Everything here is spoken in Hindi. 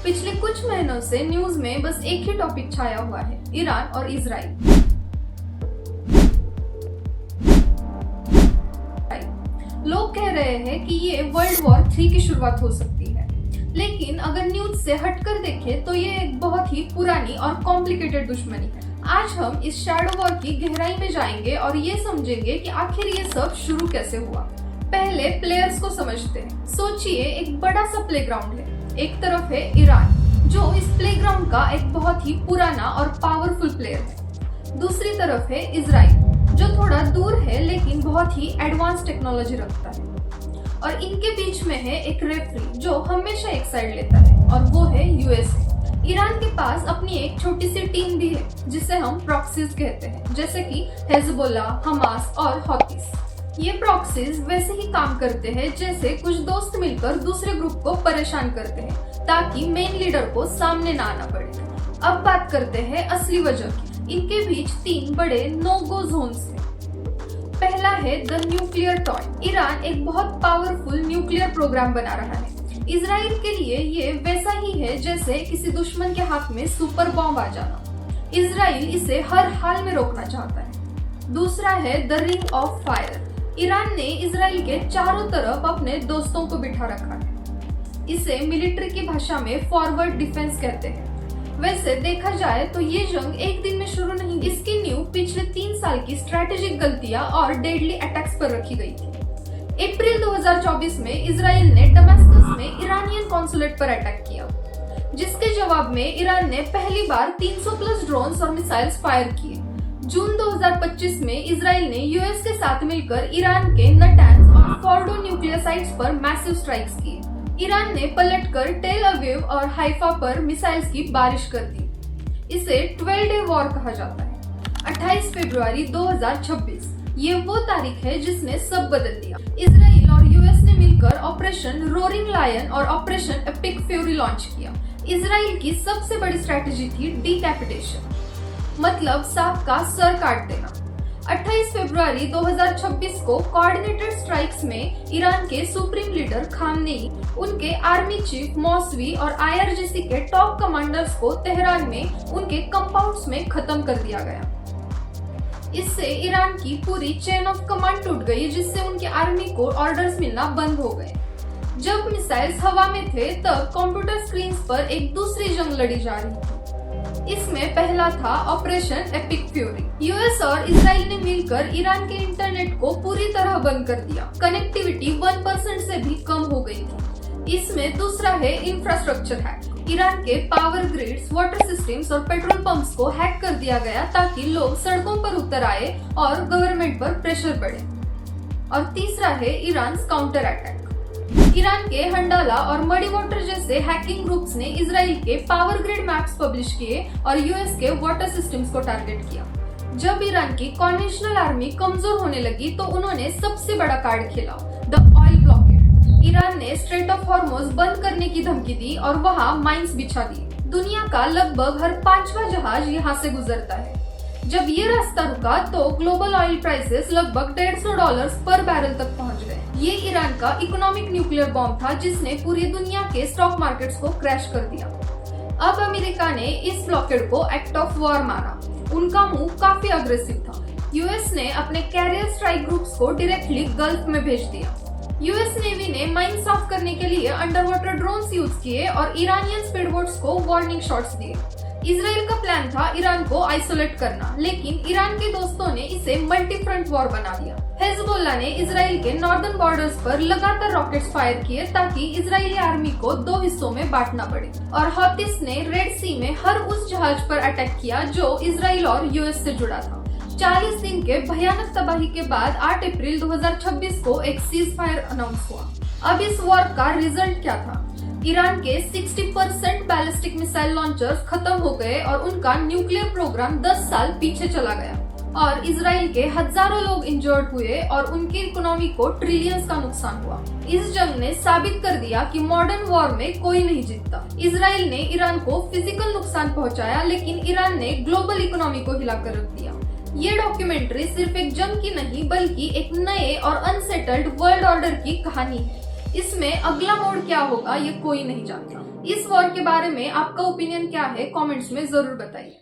पिछले कुछ महीनों से न्यूज में बस एक ही टॉपिक छाया हुआ है, ईरान और इजराइल। लोग कह रहे हैं कि ये वर्ल्ड वॉर 3 की शुरुआत हो सकती है, लेकिन अगर न्यूज से हटकर देखें तो ये एक बहुत ही पुरानी और कॉम्प्लिकेटेड दुश्मनी है। आज हम इस शैडो वॉर की गहराई में जाएंगे और ये समझेंगे कि आखिर ये सब शुरू कैसे हुआ। पहले प्लेयर्स को समझते हैं। सोचिए, एक बड़ा सा प्लेग्राउंड है। एक तरफ है ईरान, जो इस प्लेग्राउंड का एक बहुत ही पुराना और पावरफुल प्लेयर है। दूसरी तरफ है इजराइल, जो थोड़ा दूर है लेकिन बहुत ही एडवांस टेक्नोलॉजी रखता है। और इनके बीच में है एक रेफरी जो हमेशा एक साइड लेता है, और वो है यूएसए। ईरान के पास अपनी एक छोटी सी टीम भी है, जिसे हम प्रॉक्सीज कहते हैं, जैसे कि हेजबोला, हमास और हौतीस। ये प्रॉक्सीज वैसे ही काम करते हैं जैसे कुछ दोस्त मिलकर दूसरे ग्रुप को परेशान करते हैं, ताकि मेन लीडर को सामने ना आना पड़े। अब बात करते हैं असली वजह की। इनके बीच 3 बड़े नो गो जोन्स हैं। पहला है द न्यूक्लियर टॉय। ईरान एक बहुत पावरफुल न्यूक्लियर प्रोग्राम बना रहा है। इजराइल के लिए ये वैसा ही है जैसे किसी दुश्मन के हाथ में सुपर बॉम्ब आ जाना। इजराइल इसे हर हाल में रोकना चाहता है। दूसरा है the ring of fire. Iran ने इजराइल के चारों तरफ अपने दोस्तों को बिठा रखा है। इसे मिलिट्री की भाषा में फॉरवर्ड डिफेंस कहते हैं। वैसे देखा जाए तो ये जंग एक दिन में शुरू नहीं, इसकी नींव पिछले 3 साल की स्ट्रैटेजिक गलतियां और डेडली अटैक्स पर रखी गई थी। अप्रैल 2024 में इजराइल ने दमिश्क में ईरानियन कॉन्सुलेट पर अटैक किया, जिसके जवाब में ईरान ने पहली बार 300 प्लस ड्रोन्स और मिसाइल्स फायर किए। जून 2025 में इजराइल ने यूएस के साथ मिलकर ईरान के नटान्ज और फोर्डो न्यूक्लियर साइट्स पर मैसिव स्ट्राइक्स किए। ईरान ने पलटकर टेल अवीव और हाइफा पर मिसाइल्स की बारिश कर दी। इसे 12 डे वॉर कहा जाता है। 28 फरवरी 2026 ये वो तारीख है जिसने सब बदल दिया। इजराइल और यूएस ने मिलकर ऑपरेशन रोरिंग लायन और ऑपरेशन एपिक फ्यूरी लॉन्च किया। इजराइल की सबसे बड़ी स्ट्रैटेजी थी डिकैपिटेशन, मतलब सांप का सर काट देना। 28 फरवरी 2026 को कोऑर्डिनेटेड स्ट्राइक्स में ईरान के सुप्रीम लीडर खामनेई, उनके आर्मी चीफ मौसवी और आईआरजीसी के टॉप कमांडर्स को तेहरान में उनके कंपाउंड्स में खत्म कर दिया गया। इससे ईरान की पूरी चेन ऑफ कमांड टूट गई, जिससे उनकी आर्मी को ऑर्डर्स मिलना बंद हो गए। जब मिसाइल्स हवा में थे तब कंप्यूटर स्क्रीन्स पर एक दूसरी जंग लड़ी जा रही थी। इसमें पहला था ऑपरेशन एपिक फ्यूरी। यूएस और इजराइल ने मिलकर ईरान के इंटरनेट को पूरी तरह बंद कर दिया। कनेक्टिविटी 1% से भी कम हो गई थी। इसमें दूसरा है इंफ्रास्ट्रक्चर हैक। ईरान के पावर ग्रिड्स, वाटर सिस्टम्स और पेट्रोल पंप्स को हैक कर दिया गया, ताकि लोग सड़कों पर उतर आए और गवर्नमेंट पर प्रेशर बढ़े। और तीसरा है ईरान काउंटर अटैक। ईरान के हंडाला और मडी वाटर जैसे हैकिंग ग्रुप्स ने इजराइल के पावर ग्रिड मैप्स पब्लिश किए और यूएस के वाटर सिस्टम्स को टारगेट किया। जब ईरान की कन्वेंशनल आर्मी कमजोर होने लगी तो उन्होंने सबसे बड़ा कार्ड खेला, द ऑयल ब्लॉकेड। ईरान ने स्ट्रेट ऑफ हॉर्मुज बंद करने की धमकी दी और वहां माइंस बिछा दी। दुनिया का लगभग हर 5वां जहाज यहाँ से गुजरता है। जब ये रास्ता रुका तो ग्लोबल ऑयल प्राइसेस लगभग $150 पर बैरल तक पहुंच गए। ये ईरान का इकोनॉमिक न्यूक्लियर बॉम्ब था, जिसने पूरी दुनिया के स्टॉक मार्केट्स को क्रैश कर दिया। अब अमेरिका ने इस ब्लॉकेड को एक्ट ऑफ वॉर माना। उनका मूव काफी अग्रेसिव था। यूएस ने अपने कैरियर स्ट्राइक ग्रुप्स को डायरेक्टली गल्फ में भेज दिया। यूएस नेवी ने माइन साफ करने के लिए अंडर वाटर ड्रोन्स यूज किए और ईरानियन स्पीडबोट्स को वार्निंग शॉट्स दिए। इजराइल का प्लान था ईरान को आइसोलेट करना, लेकिन ईरान के दोस्तों ने इसे मल्टी फ्रंट वॉर बना दिया। हेजबोला ने इजराइल के नॉर्दर्न बॉर्डर्स पर लगातार रॉकेट्स फायर किए, ताकि इजरायली आर्मी को 2 हिस्सों में बांटना पड़े। और हौतीस ने रेड सी में हर उस जहाज पर अटैक किया जो इजराइल और यूएस से जुड़ा था। 40 दिन के भयानक तबाही के बाद 8 अप्रैल 2026 को एक सीज फायर अनाउंस हुआ। अब इस वॉर का रिजल्ट क्या था? ईरान के 60% बैलिस्टिक मिसाइल लॉन्चर्स खत्म हो गए और उनका न्यूक्लियर प्रोग्राम 10 साल पीछे चला गया। और इजराइल के हजारों लोग इंजर्ड हुए और उनकी इकोनॉमी को ट्रिलियंस का नुकसान हुआ। इस जंग ने साबित कर दिया कि मॉडर्न वॉर में कोई नहीं जीतता। इजराइल ने ईरान को फिजिकल नुकसान पहुंचाया, लेकिन ईरान ने ग्लोबल इकोनॉमी को हिलाकर रख दिया। ये डॉक्यूमेंट्री सिर्फ एक जंग की नहीं, बल्कि एक नए और अनसेटल्ड वर्ल्ड ऑर्डर की कहानी है। इसमें अगला मोड़ क्या होगा ये कोई नहीं जानता। इस वॉर के बारे में आपका ओपिनियन क्या है, कमेंट्स में जरूर बताइए।